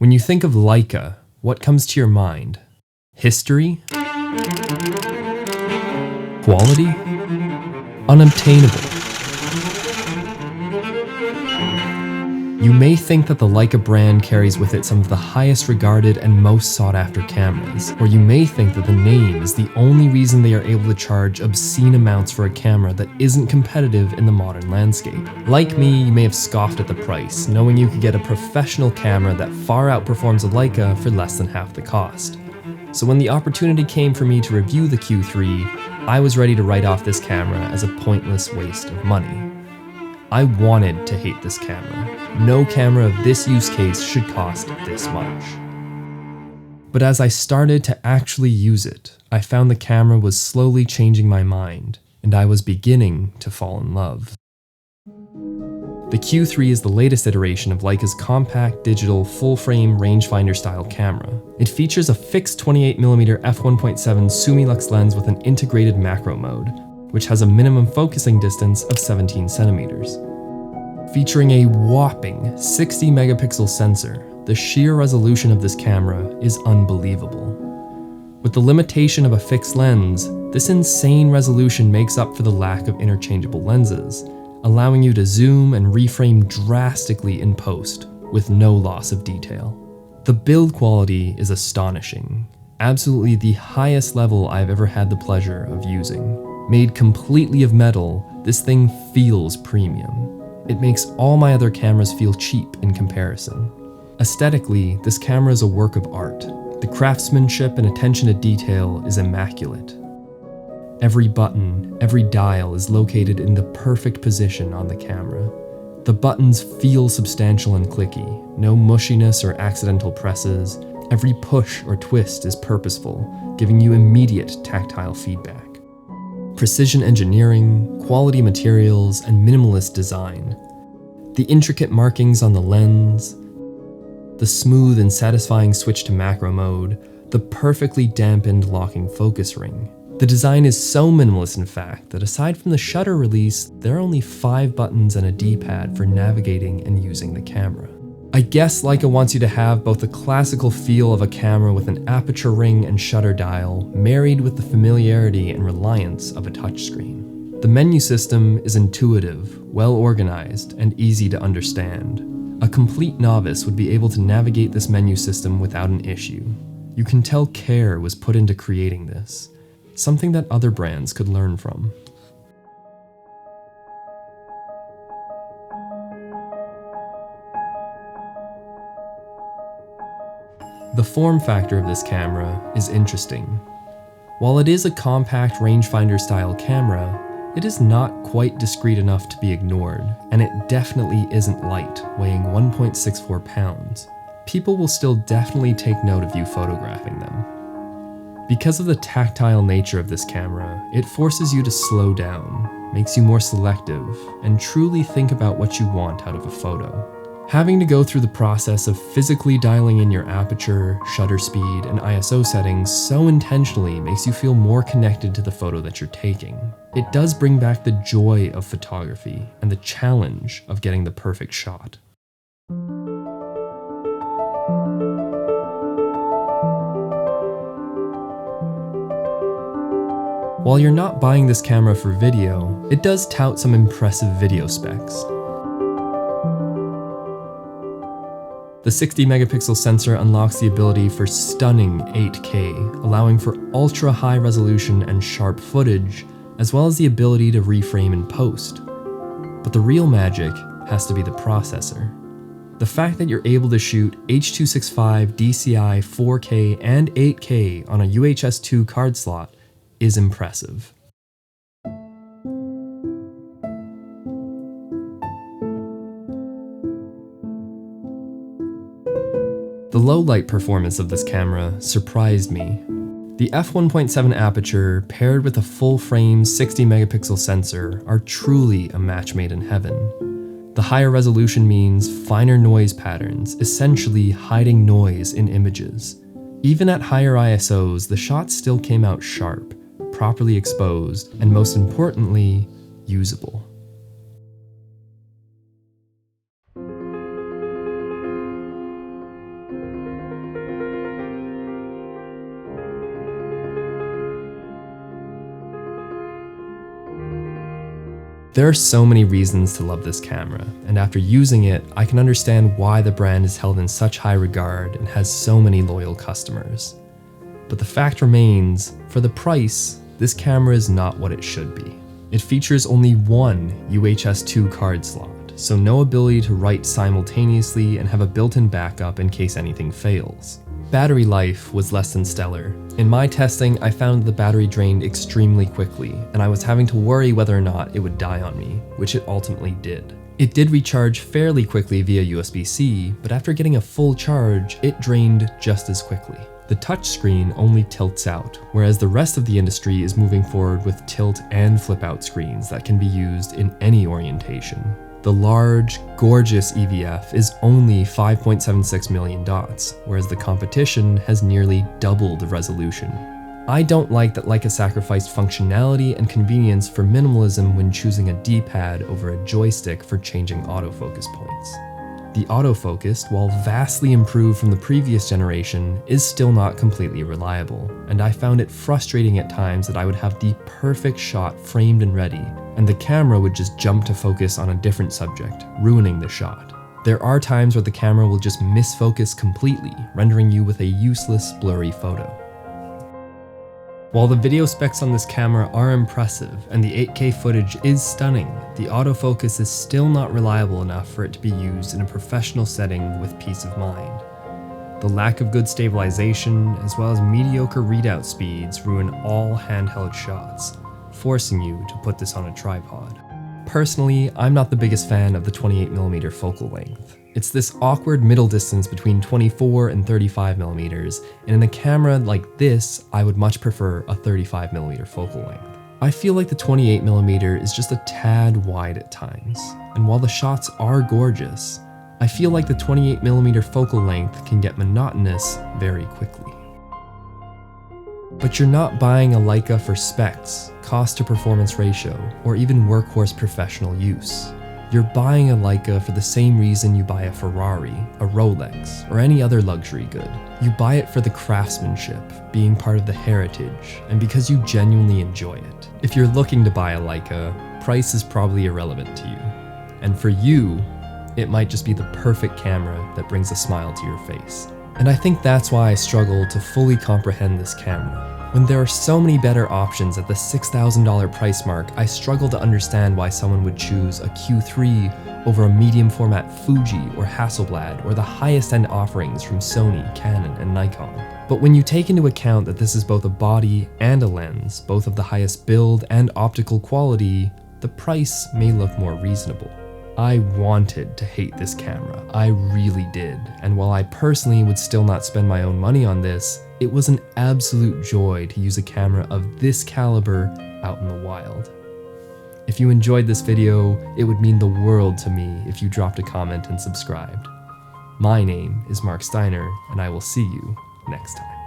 When you think of Leica, what comes to your mind? History? Quality? Unobtainable. You may think that the Leica brand carries with it some of the highest regarded and most sought after cameras, or you may think that the name is the only reason they are able to charge obscene amounts for a camera that isn't competitive in the modern landscape. Like me, you may have scoffed at the price, knowing you could get a professional camera that far outperforms a Leica for less than half the cost. So when the opportunity came for me to review the Q3, I was ready to write off this camera as a pointless waste of money. I wanted to hate this camera. No camera of this use case should cost this much. But as I started to actually use it, I found the camera was slowly changing my mind, and I was beginning to fall in love. The Q3 is the latest iteration of Leica's compact, digital, full-frame rangefinder style camera. It features a fixed 28mm f1.7 Sumilux lens with an integrated macro mode, which has a minimum focusing distance of 17 centimeters. Featuring a whopping 60 megapixel sensor, the sheer resolution of this camera is unbelievable. With the limitation of a fixed lens, this insane resolution makes up for the lack of interchangeable lenses, allowing you to zoom and reframe drastically in post with no loss of detail. The build quality is astonishing, absolutely the highest level I've ever had the pleasure of using. Made completely of metal, this thing feels premium. It makes all my other cameras feel cheap in comparison. Aesthetically, this camera is a work of art. The craftsmanship and attention to detail is immaculate. Every button, every dial is located in the perfect position on the camera. The buttons feel substantial and clicky, no mushiness or accidental presses. Every push or twist is purposeful, giving you immediate tactile feedback. Precision engineering, quality materials, and minimalist design. The intricate markings on the lens, the smooth and satisfying switch to macro mode, the perfectly dampened locking focus ring. The design is so minimalist in fact that aside from the shutter release, there are only 5 buttons and a D-pad for navigating and using the camera. I guess Leica wants you to have both the classical feel of a camera with an aperture ring and shutter dial, married with the familiarity and reliance of a touchscreen. The menu system is intuitive, well organized, and easy to understand. A complete novice would be able to navigate this menu system without an issue. You can tell care was put into creating this, something that other brands could learn from. The form factor of this camera is interesting. While it is a compact rangefinder style camera, it is not quite discreet enough to be ignored, and it definitely isn't light, weighing 1.64 pounds. People will still definitely take note of you photographing them. Because of the tactile nature of this camera, it forces you to slow down, makes you more selective, and truly think about what you want out of a photo. Having to go through the process of physically dialing in your aperture, shutter speed, and ISO settings so intentionally makes you feel more connected to the photo that you're taking. It does bring back the joy of photography and the challenge of getting the perfect shot. While you're not buying this camera for video, it does tout some impressive video specs. The 60 megapixel sensor unlocks the ability for stunning 8K, allowing for ultra high resolution and sharp footage, as well as the ability to reframe in post. But the real magic has to be the processor. The fact that you're able to shoot H.265, DCI, 4K, and 8K on a UHS-2 card slot is impressive. The low light performance of this camera surprised me. The f1.7 aperture paired with a full-frame 60 megapixel sensor are truly a match made in heaven. The higher resolution means finer noise patterns, essentially hiding noise in images. Even at higher ISOs, the shots still came out sharp, properly exposed, and most importantly, usable. There are so many reasons to love this camera, and after using it, I can understand why the brand is held in such high regard and has so many loyal customers. But the fact remains, for the price, this camera is not what it should be. It features only one UHS-2 card slot, so no ability to write simultaneously and have a built-in backup in case anything fails. Battery life was less than stellar. In my testing, I found the battery drained extremely quickly, and I was having to worry whether or not it would die on me, which it ultimately did. It did recharge fairly quickly via USB-C, but after getting a full charge, it drained just as quickly. The touchscreen only tilts out, whereas the rest of the industry is moving forward with tilt and flip-out screens that can be used in any orientation. The large, gorgeous EVF is only 5.76 million dots, whereas the competition has nearly double the resolution. I don't like that Leica sacrificed functionality and convenience for minimalism when choosing a D-pad over a joystick for changing autofocus points. The autofocus, while vastly improved from the previous generation, is still not completely reliable, and I found it frustrating at times that I would have the perfect shot framed and ready, and the camera would just jump to focus on a different subject, ruining the shot. There are times where the camera will just miss focus completely, rendering you with a useless, blurry photo. While the video specs on this camera are impressive and the 8K footage is stunning, the autofocus is still not reliable enough for it to be used in a professional setting with peace of mind. The lack of good stabilization, as well as mediocre readout speeds, ruin all handheld shots, forcing you to put this on a tripod. Personally, I'm not the biggest fan of the 28mm focal length. It's this awkward middle distance between 24 and 35mm, and in a camera like this, I would much prefer a 35mm focal length. I feel like the 28mm is just a tad wide at times, and while the shots are gorgeous, I feel like the 28mm focal length can get monotonous very quickly. But you're not buying a Leica for specs, cost to performance ratio, or even workhorse professional use. You're buying a Leica for the same reason you buy a Ferrari, a Rolex, or any other luxury good. You buy it for the craftsmanship, being part of the heritage, and because you genuinely enjoy it. If you're looking to buy a Leica, price is probably irrelevant to you. And for you, it might just be the perfect camera that brings a smile to your face. And I think that's why I struggle to fully comprehend this camera. When there are so many better options at the $6,000 price mark, I struggle to understand why someone would choose a Q3 over a medium format Fuji or Hasselblad or the highest end offerings from Sony, Canon, and Nikon. But when you take into account that this is both a body and a lens, both of the highest build and optical quality, the price may look more reasonable. I wanted to hate this camera, I really did, and while I personally would still not spend my own money on this, it was an absolute joy to use a camera of this caliber out in the wild. If you enjoyed this video, it would mean the world to me if you dropped a comment and subscribed. My name is Marc Steiner, and I will see you next time.